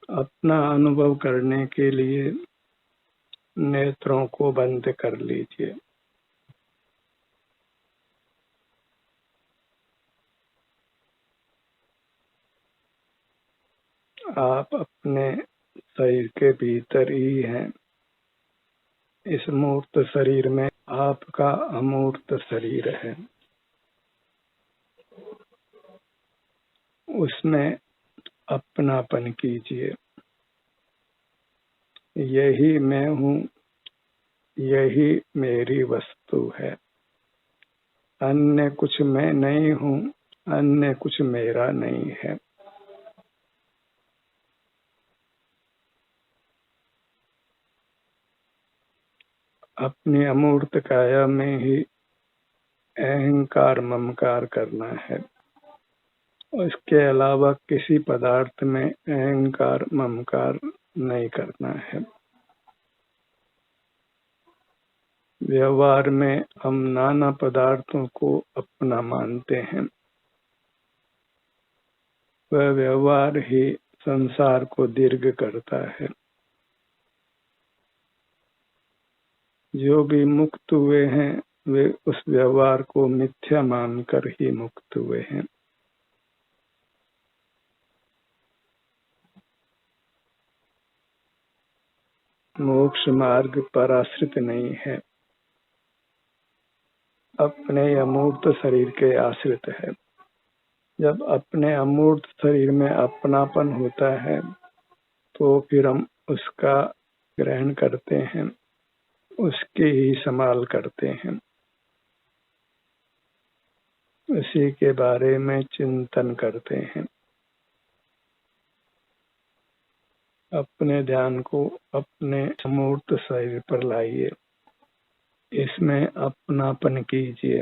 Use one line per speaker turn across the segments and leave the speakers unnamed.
अपना अनुभव करने के लिए नेत्रों को बंद कर लीजिए। आप अपने शरीर के भीतर ही हैं। इस मूर्त शरीर में आपका अमूर्त शरीर है। उसमें अपनापन कीजिए। यही मैं हूँ, यही मेरी वस्तु है। अन्य कुछ मैं नहीं हूँ, अन्य कुछ मेरा नहीं है। अपनी अमूर्त काया में ही अहंकार ममकार करना है। इसके अलावा किसी पदार्थ में अहंकार ममकार नहीं करना है। व्यवहार में हम नाना पदार्थों को अपना मानते हैं। वह व्यवहार ही संसार को दीर्घ करता है। जो भी मुक्त हुए हैं वे उस व्यवहार को मिथ्या मानकर ही मुक्त हुए हैं। मोक्ष मार्ग पर आश्रित नहीं है, अपने अमूर्त शरीर के आश्रित है। जब अपने अमूर्त शरीर में अपनापन होता है तो फिर हम उसका ग्रहण करते हैं, उसकी ही संभाल करते हैं, उसी के बारे में चिंतन करते हैं। अपने ध्यान को अपने अमूर्त शरीर पर लाइए। इसमें अपनापन कीजिए।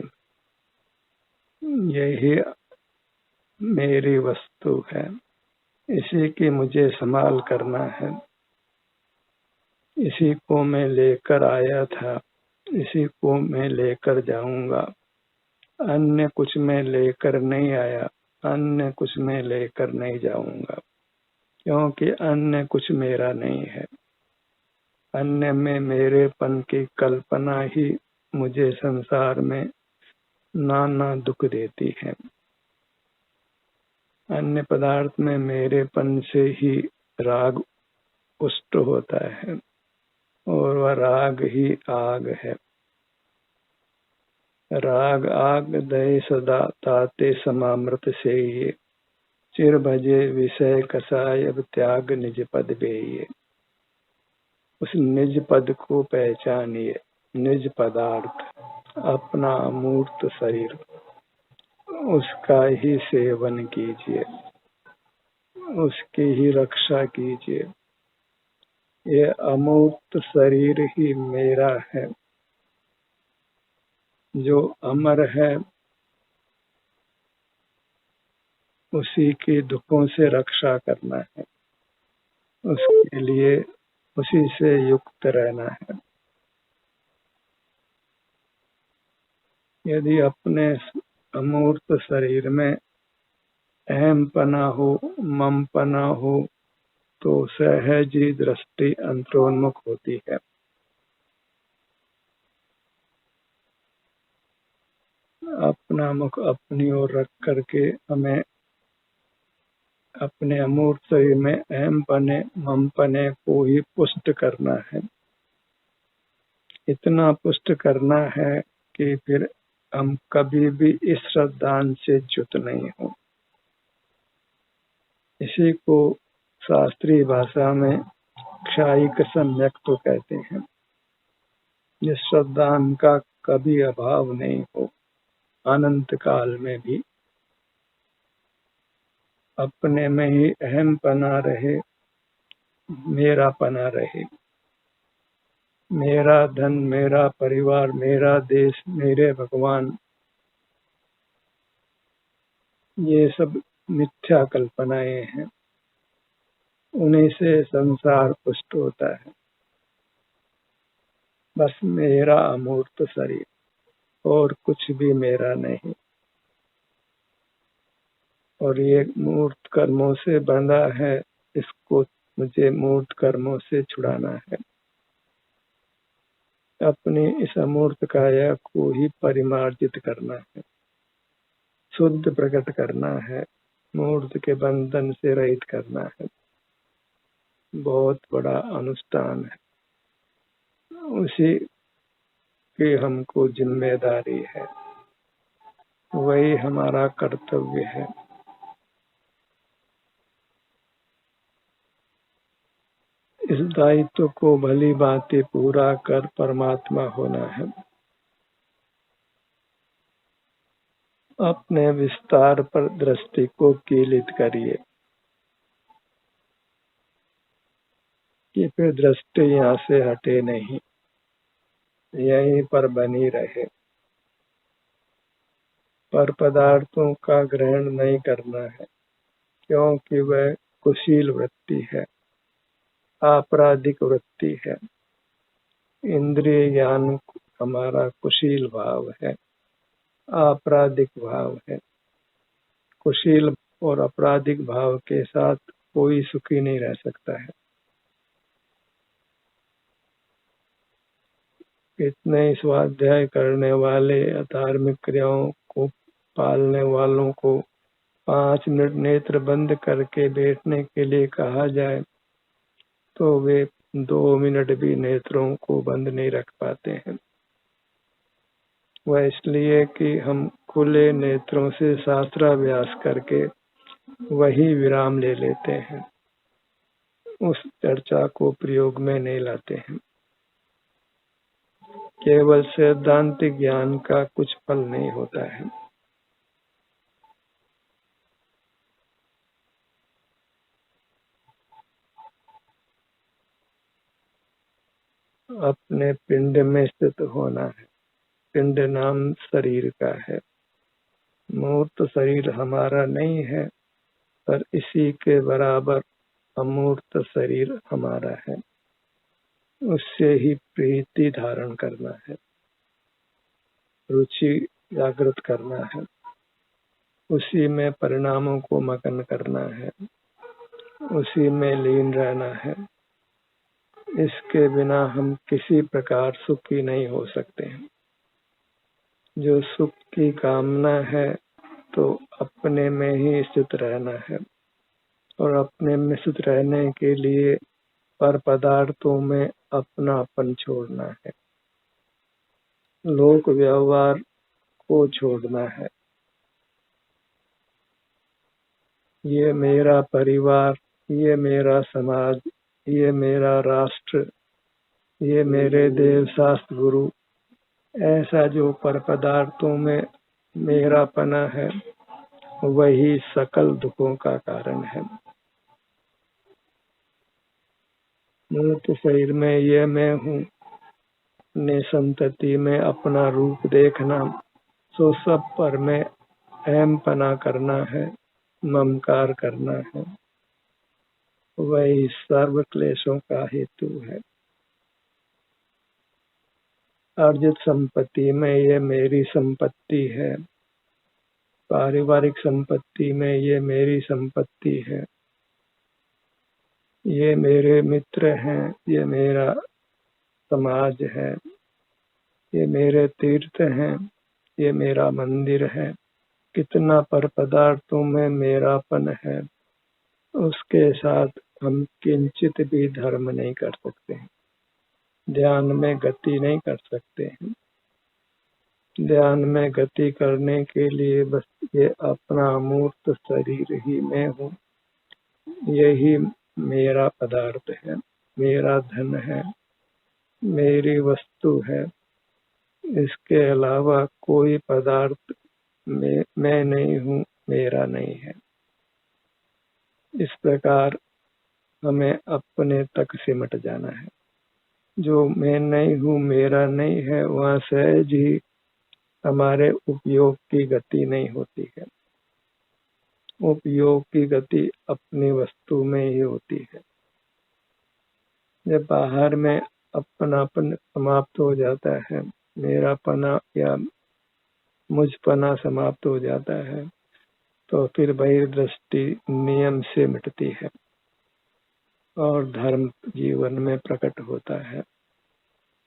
यही मेरी वस्तु है, इसी की मुझे संभाल करना है। इसी को मैं लेकर आया था, इसी को मैं लेकर जाऊंगा। अन्य कुछ मैं लेकर नहीं आया, अन्य कुछ मैं लेकर नहीं जाऊंगा, क्योंकि अन्य कुछ मेरा नहीं है। अन्य में मेरेपन की कल्पना ही मुझे संसार में नाना दुख देती है। अन्य पदार्थ में मेरेपन से ही राग पुष्ट होता है और वह राग ही आग है। राग आग दय सदा ताते समामृत से ये, चिर भजे विषय कसाय अब त्याग निज पद बेये। उस निज पद को पहचानिए। निज पदार्थ अपना अमूर्त शरीर, उसका ही सेवन कीजिए, उसकी ही रक्षा कीजिए। ये अमूर्त शरीर ही मेरा है, जो अमर है। उसी के दुखों से रक्षा करना है, उसके लिए उसी से युक्त रहना है। यदि अपने अमूर्त शरीर में अहम पना हो, मम पना हो, तो सहज ही दृष्टि अंतरोन्मुख होती है। अपना मुख अपनी ओर रख करके हमें अपने अमूर्त शरीर में अहम पने मम पने को ही पुष्ट करना है। इतना पुष्ट करना है कि फिर हम कभी भी इस श्रद्धान से च्युत नहीं हो। इसी को शास्त्रीय भाषा में क्षायिक सम्यक तो कहते हैं, जिस श्रद्धान का कभी अभाव नहीं हो, अनंत काल में भी अपने में ही अहम पना रहे, मेरा पना रहे। मेरा धन, मेरा परिवार, मेरा देश, मेरे भगवान, ये सब मिथ्या कल्पनाएं हैं। उन्हीं से संसार पुष्ट होता है। बस मेरा अमूर्त शरीर और कुछ भी मेरा नहीं। और ये मूर्त कर्मों से बंधा है, इसको मुझे मूर्त कर्मों से छुड़ाना है। अपनी इस अमूर्त काया को ही परिमार्जित करना है, शुद्ध प्रकट करना है, मूर्त के बंधन से रहित करना है। बहुत बड़ा अनुष्ठान है, उसी की हमको जिम्मेदारी है, वही हमारा कर्तव्य है। इस दायित्व को भली भांति पूरा कर परमात्मा होना है। अपने विस्तार पर दृष्टि को कीलित करिए कि फिर दृष्टि यहाँ से हटे नहीं, यहीं पर बनी रहे। पर पदार्थों का ग्रहण नहीं करना है, क्योंकि वह कुशील वृत्ति है, आपराधिक वृत्ति है। इंद्रिय ज्ञान हमारा कुशील भाव है, आपराधिक भाव है। कुशील और आपराधिक भाव के साथ कोई सुखी नहीं रह सकता है। इतने ही स्वाध्याय करने वाले धार्मिक क्रियाओं को पालने वालों को 5 मिनट नेत्र बंद करके बैठने के लिए कहा जाए तो वे 2 मिनट भी नेत्रों को बंद नहीं रख पाते हैं। वह इसलिए कि हम खुले नेत्रों से शास्त्राभ्यास करके वही विराम ले लेते हैं, उस चर्चा को प्रयोग में नहीं लाते हैं। केवल सैद्धांतिक ज्ञान का कुछ फल नहीं होता है। अपने पिंड में स्थित होना है। पिंड नाम शरीर का है, मूर्त शरीर हमारा नहीं है, पर इसी के बराबर अमूर्त शरीर हमारा है। उससे ही प्रीति धारण करना है, रुचि जागृत करना है, उसी में परिणामों को मगन करना है, उसी में लीन रहना है। इसके बिना हम किसी प्रकार सुखी नहीं हो सकते हैं। जो सुख की कामना है तो अपने में ही स्थित रहना है, और अपने में स्थित रहने के लिए पर पदार्थों में अपनापन छोड़ना है, लोक व्यवहार को छोड़ना है। ये मेरा परिवार, ये मेरा समाज, ये मेरा राष्ट्र, ये मेरे देव शास्त्र गुरु, ऐसा जो पर पदार्थों में मेरापना है वही सकल दुखों का कारण है। मूर्त शरीर में ये मैं हूँ, अपने संतति में अपना रूप देखना, सो सब पर में अहम पना करना है, ममकार करना है, वही सर्व क्लेशों का हेतु है। अर्जित संपत्ति में ये मेरी संपत्ति है, पारिवारिक संपत्ति में ये मेरी संपत्ति है, ये मेरे मित्र हैं, ये मेरा समाज है, ये मेरे तीर्थ हैं, ये मेरा मंदिर है। कितना पर पदार्थों में मेरापन है, उसके साथ हम किंचित भी धर्म नहीं कर सकते हैं, ध्यान में गति नहीं कर सकते हैं। ध्यान में गति करने के लिए बस ये अपना मूर्त शरीर ही मैं हूँ, यही मेरा पदार्थ है, मेरा धन है, मेरी वस्तु है। इसके अलावा कोई पदार्थ मैं नहीं हूँ, मेरा नहीं है। इस प्रकार हमें अपने तक सिमट जाना है। जो मैं नहीं हूँ, मेरा नहीं है, वहाँ सहज ही हमारे उपयोग की गति नहीं होती है। उपयोग की गति अपनी वस्तु में ही होती है। जब बाहर में अपनापन समाप्त हो जाता है, मेरापना या मुझपना समाप्त हो जाता है, तो फिर बहिर्दृष्टि नियम से मिटती है और धर्म जीवन में प्रकट होता है।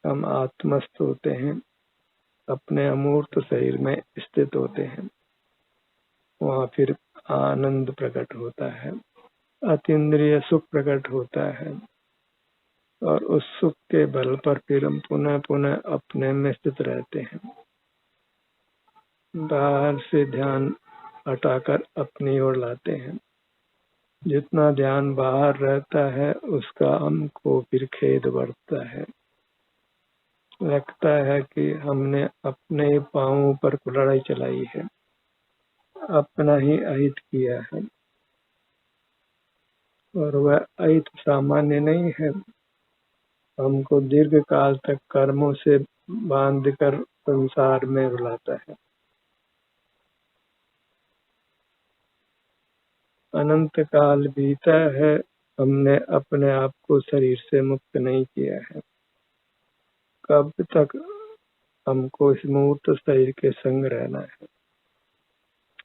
हम आत्मस्थ होते हैं, अपने अमूर्त शरीर में स्थित होते हैं, वहाँ फिर आनंद प्रकट होता है, अतीन्द्रिय सुख प्रकट होता है और उस सुख के बल पर फिर हम पुनः पुनः अपने में स्थित रहते हैं। बाहर से ध्यान हटाकर अपनी ओर लाते हैं। जितना ध्यान बाहर रहता है उसका हमको फिर खेद बढ़ता है। लगता है कि हमने अपने पांवों पर कुल्हाड़ी चलाई है, अपना ही अहित किया है, और वह अहित सामान्य नहीं है। हमको दीर्घ काल तक कर्मों से बांधकर संसार में रुलाता है। अनंत काल बीता है, हमने अपने आप को शरीर से मुक्त नहीं किया है। कब तक हमको इस मूर्त शरीर के संग रहना है?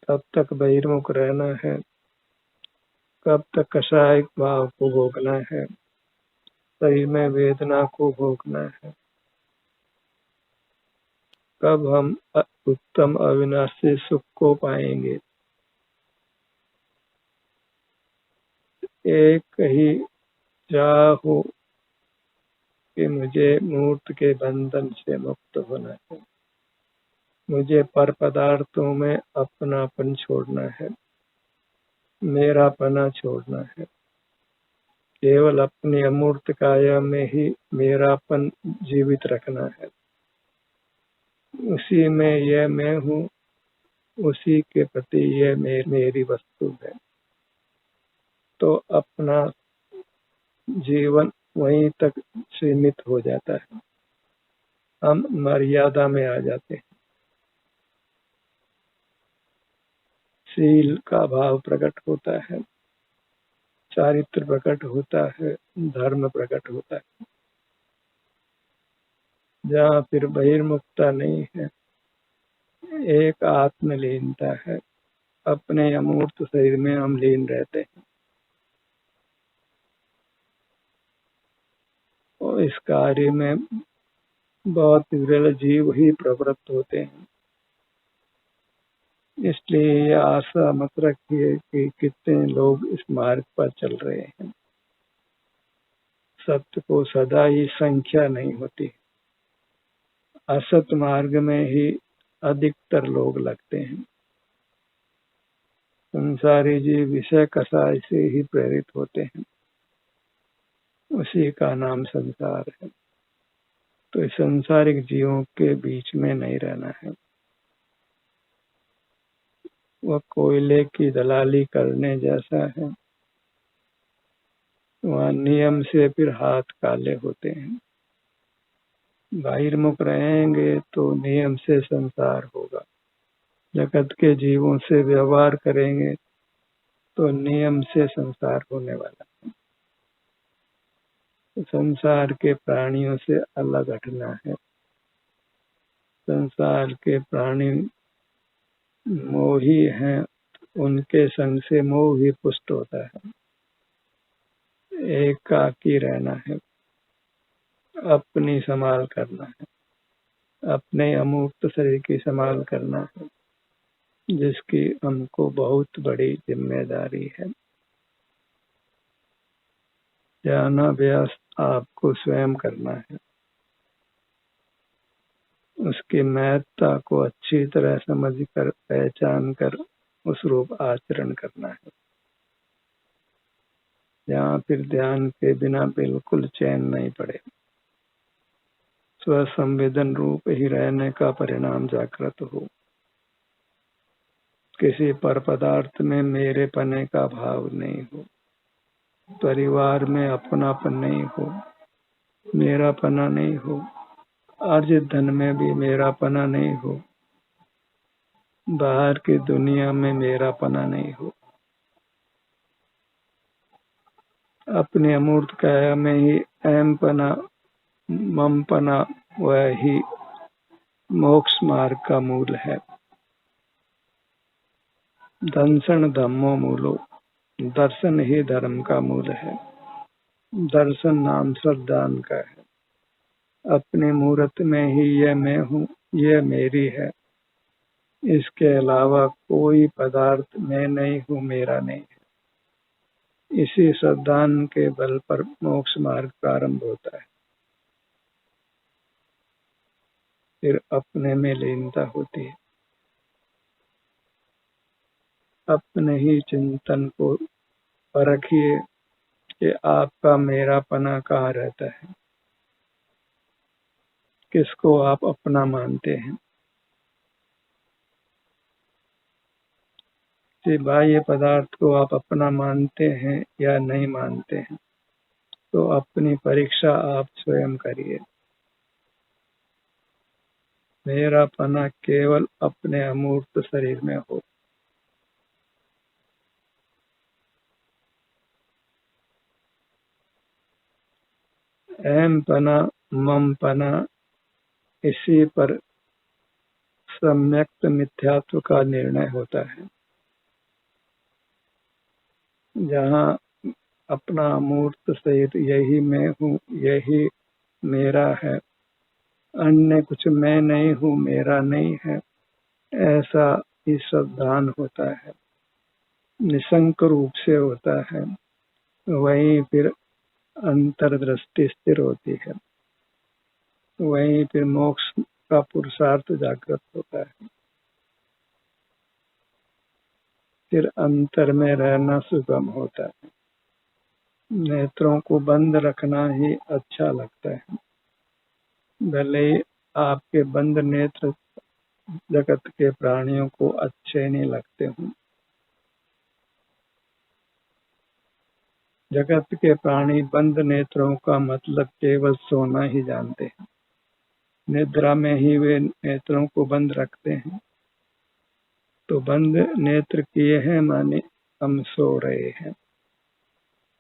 कब तक बहिर्मुख रहना है? कब तक कषाय भाव को भोगना है? शरीर में वेदना को भोगना है? कब हम उत्तम अविनाशी सुख को पाएंगे? एक ही चाहो कि मुझे मूर्त के बंधन से मुक्त होना है, मुझे पर पदार्थों में अपनापन छोड़ना है, मेरापना छोड़ना है। केवल अपनी अमूर्त काया में ही मेरापन जीवित रखना है। उसी में यह मैं हूँ, उसी के प्रति यह मेरी वस्तु है। तो अपना जीवन वहीं तक सीमित हो जाता है, हम मर्यादा में आ जाते हैं। शील का भाव प्रकट होता है, चारित्र प्रकट होता है, धर्म प्रकट होता है। जहाँ फिर बहिर्मुखता नहीं है, एक आत्मलीनता है, अपने अमूर्त शरीर में हम लीन रहते हैं। और इस कार्य में बहुत विरल जीव ही प्रवृत्त होते हैं। इसलिए यह आशा मत रखिए कि कितने लोग इस मार्ग पर चल रहे हैं। सत्य को सदा ही संख्या नहीं होती, असत मार्ग में ही अधिकतर लोग लगते हैं। संसारी जीव विषय कषाय से ही प्रेरित होते हैं, उसी का नाम संसार है। तो इस संसारिक जीवों के बीच में नहीं रहना है। वह कोयले की दलाली करने जैसा है, वहाँ नियम से फिर हाथ काले होते हैं। बहिर्मुख रहेंगे तो नियम से संसार होगा, जगत के जीवों से व्यवहार करेंगे तो नियम से संसार होने वाला है। तो संसार के प्राणियों से अलग हटना है। संसार के प्राणी मोही हैं, उनके संग से मोह ही पुष्ट होता है। एकाकी रहना है, अपनी संभाल करना है, अपने अमूर्त शरीर की संभाल करना है, जिसकी हमको बहुत बड़ी जिम्मेदारी है। ध्यानाभ्यास आपको स्वयं करना है, उसकी महत्ता को अच्छी तरह समझकर पहचान कर उस रूप आचरण करना है। यहाँ फिर ध्यान के बिना बिल्कुल चैन नहीं पड़े। स्वसंवेदन रूप ही रहने का परिणाम जागृत हो। किसी पर पदार्थ में मेरे पने का भाव नहीं हो, परिवार में अपनापन नहीं हो, मेरा पना नहीं हो, अर्जित धन में भी मेरा पना नहीं हो, बाहर की दुनिया में मेरा पना नहीं हो। अपने अमूर्त काया में ही अहम पना, मम पना, वह ही मोक्ष मार्ग का मूल है। दंसन धम्मो मूलो, दर्शन ही धर्म का मूल है। दर्शन नाम श्रद्धान का है। अपनी मूर्त में ही ये मैं हूँ, ये मेरी है। इसके अलावा कोई पदार्थ मैं नहीं हूँ, मेरा नहीं है। इसी श्रद्धान के बल पर मोक्ष मार्ग प्रारंभ होता है। फिर अपने में लीनता होती है। अपने ही चिंतन को परखिए कि आपका मेरापना कहाँ रहता है, किसको आप अपना मानते हैं। कि बाह्य पदार्थ को आप अपना मानते हैं या नहीं मानते हैं, तो अपनी परीक्षा आप स्वयं करिए। मेरापना केवल अपने अमूर्त शरीर में हो। अहम पना, मम पना, इसी पर सम्यक्त मिथ्यात्व का निर्णय होता है। जहाँ अपना अमूर्त शरीर यही मैं हूँ, यही मेरा है, अन्य कुछ मैं नहीं हूँ, मेरा नहीं है, ऐसा ही श्रद्धान होता है, निशंक रूप से होता है। वहीं फिर अंतर्दृष्टि स्थिर होती है, वहीं फिर मोक्ष का पुरुषार्थ जागृत होता है। फिर अंतर में रहना सुगम होता है। नेत्रों को बंद रखना ही अच्छा लगता है, भले ही आपके बंद नेत्र जगत के प्राणियों को अच्छे नहीं लगते हों। जगत के प्राणी बंद नेत्रों का मतलब केवल सोना ही जानते हैं। निद्रा में ही वे नेत्रों को बंद रखते हैं। तो बंद नेत्र किए हैं माने हम सो रहे हैं,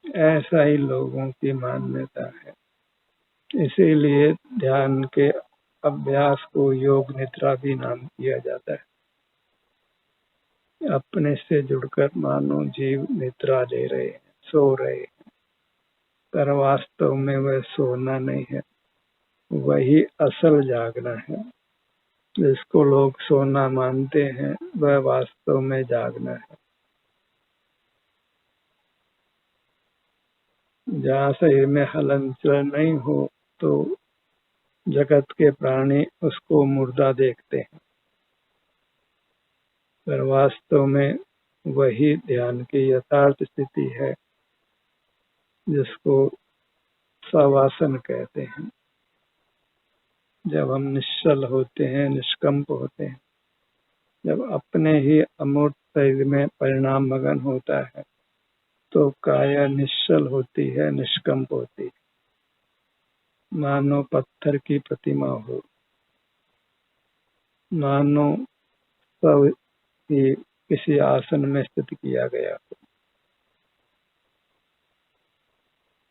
ऐसा ही लोगों की मान्यता है। इसीलिए ध्यान के अभ्यास को योग निद्रा भी नाम दिया जाता है। अपने से जुड़कर मानो जीव निद्रा ले रहे हैं, सो रहे हैं, पर वास्तव में वह सोना नहीं है, वही असल जागना है। जिसको लोग सोना मानते हैं, वह वास्तव में जागना है। जहाँ शरीर में हलन चलन नहीं हो तो जगत के प्राणी उसको मुर्दा देखते हैं, पर वास्तव में वही ध्यान की यथार्थ स्थिति है, जिसको सवासन कहते हैं। जब हम निश्चल होते हैं, निष्कंप होते हैं, जब अपने ही अमूर्त शरीर में परिणाम मगन होता है, तो काया निश्चल होती है, निष्कंप होती है, मानो पत्थर की प्रतिमा हो, मानो सब ही किसी आसन में स्थित किया गया हो,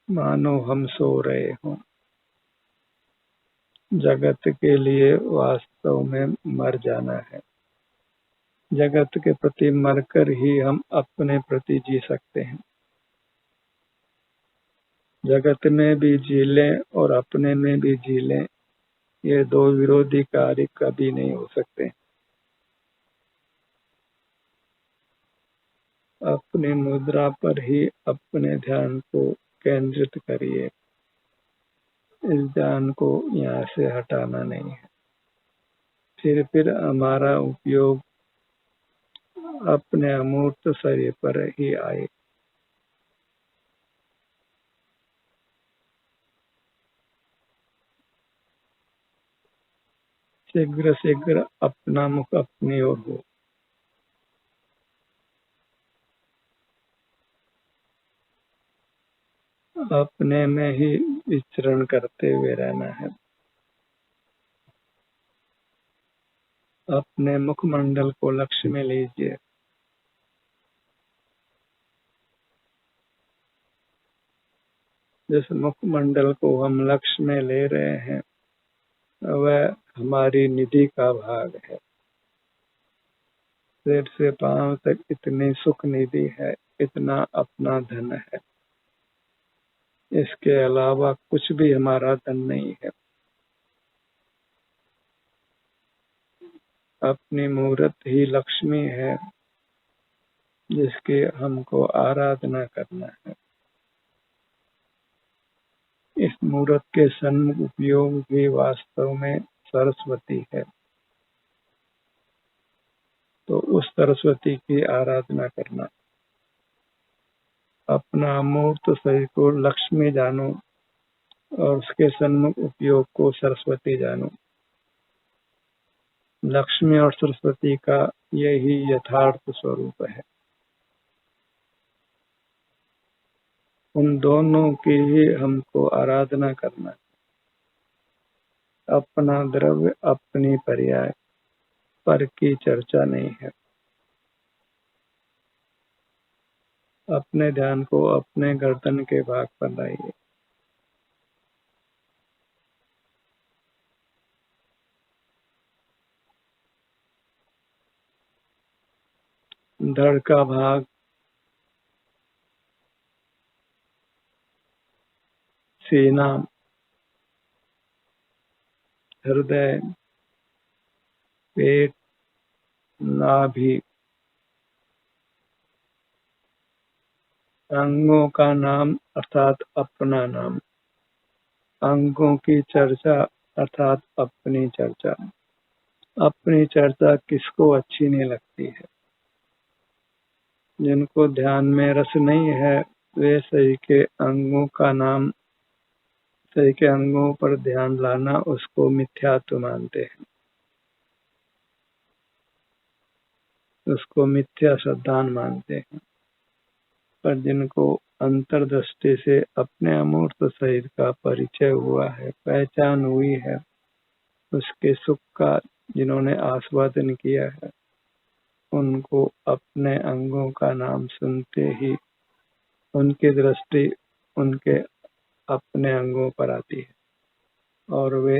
मानो हम सो रहे हों। जगत के लिए वास्तव में मर जाना है। जगत के प्रति मरकर ही हम अपने प्रति जी सकते हैं। जगत में भी जी लें और अपने में भी जी लें, ये दो विरोधी कार्य कभी नहीं हो सकते। अपनी मुद्रा पर ही अपने ध्यान को केंद्रित करिए। इस ध्यान को यहाँ से हटाना नहीं है। फिर हमारा उपयोग अपने अमूर्त शरीर पर ही आए। शीघ्र शीघ्र अपना मुख अपनी ओर हो। अपने में ही विचरण करते हुए रहना है। अपने मुखमंडल को लक्ष्य में लीजिए। जिस मुखमंडल को हम लक्ष्य में ले रहे हैं, वह हमारी निधि का भाग है। सिर से पांव तक इतनी सुख निधि है, इतना अपना धन है। इसके अलावा कुछ भी हमारा धन नहीं है। अपनी मूर्त ही लक्ष्मी है जिसकी हमको आराधना करना है। इस मूर्त के सन्मुख उपयोग भी वास्तव में सरस्वती है, तो उस सरस्वती की आराधना करना। अपना अमूर्त शरीर को लक्ष्मी जानो और उसके सन्मुख उपयोग को सरस्वती जानो। लक्ष्मी और सरस्वती का यही यथार्थ स्वरूप है। उन दोनों की ही हमको आराधना करना है। अपना द्रव्य अपनी पर्याय, पर की चर्चा नहीं है। अपने ध्यान को अपने गर्दन के भाग पर लाइए। धड़ का भाग सीना, हृदय, पेट, नाभि, अंगों का नाम अर्थात अपना नाम, अंगों की चर्चा अर्थात अपनी चर्चा। अपनी चर्चा किसको अच्छी नहीं लगती है? जिनको ध्यान में रस नहीं है वे सही के अंगों का नाम, सही के अंगों पर ध्यान लाना उसको मिथ्यात्व मानते हैं, उसको मिथ्या श्रद्धान मानते हैं। पर जिनको अंतर्दृष्टि से अपने अमूर्त शरीर का परिचय हुआ है, पहचान हुई है, उसके सुख का जिन्होंने आस्वादन किया है, उनको अपने अंगों का नाम सुनते ही उनकी दृष्टि उनके अपने अंगों पर आती है और वे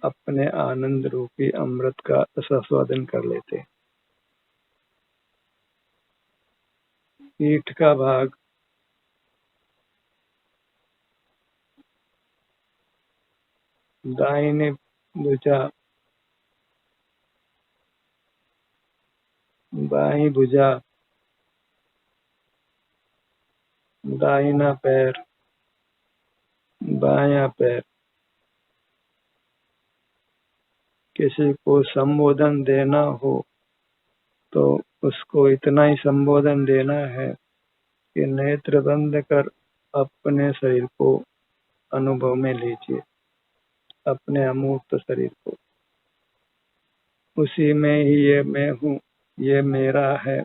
अपने आनंद रूपी अमृत का आस्वादन कर लेते हैं। पीठ का भाग दाहिने भुजा, बाईं भुजा, दाहिना पैर, बायां पैर। किसी को संबोधन देना हो तो उसको इतना ही संबोधन देना है कि नेत्र बंद कर अपने शरीर को अनुभव में लीजिए, अपने अमूर्त शरीर को। उसी में ही ये मैं हूँ, ये मेरा है,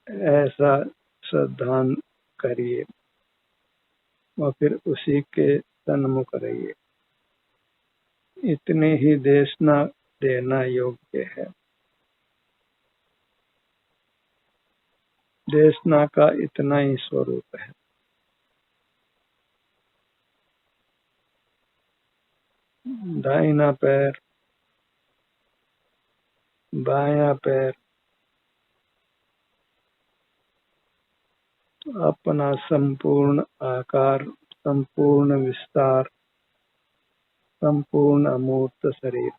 ऐसा श्रद्धान करिए और फिर उसी के सन्मुख रहिए। इतने ही देशना देना योग्य है। देशना का इतना ही स्वरूप है। दाहिना पैर, बायां पैर, अपना संपूर्ण आकार, संपूर्ण विस्तार, संपूर्ण अमूर्त शरीर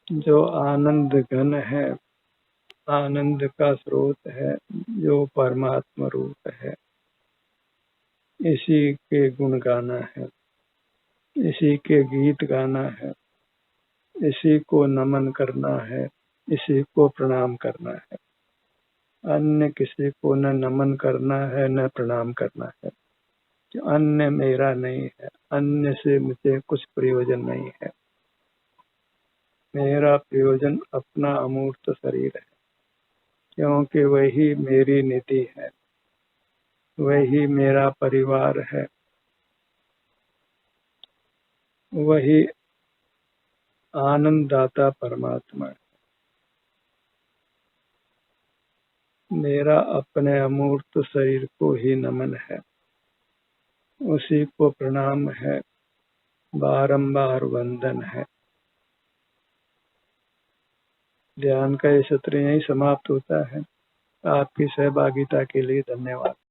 जो आनंद घन है, आनंद का स्रोत है, जो परमात्मा रूप है, इसी के गुण गाना है, इसी के गीत गाना है, इसी को नमन करना है, इसी को प्रणाम करना है। अन्य किसी को न नमन करना है न प्रणाम करना है। अन्य मेरा नहीं है, अन्य से मुझे कुछ प्रयोजन नहीं है। मेरा प्रयोजन अपना अमूर्त शरीर है, क्योंकि वही मेरी निधि है, वही मेरा परिवार है, वही आनंददाता परमात्मा है। मेरा अपने अमूर्त शरीर को ही नमन है, उसी को प्रणाम है, बारंबार वंदन है। ध्यान का ये सत्र यहीं समाप्त होता है। आपकी सहभागिता के लिए धन्यवाद।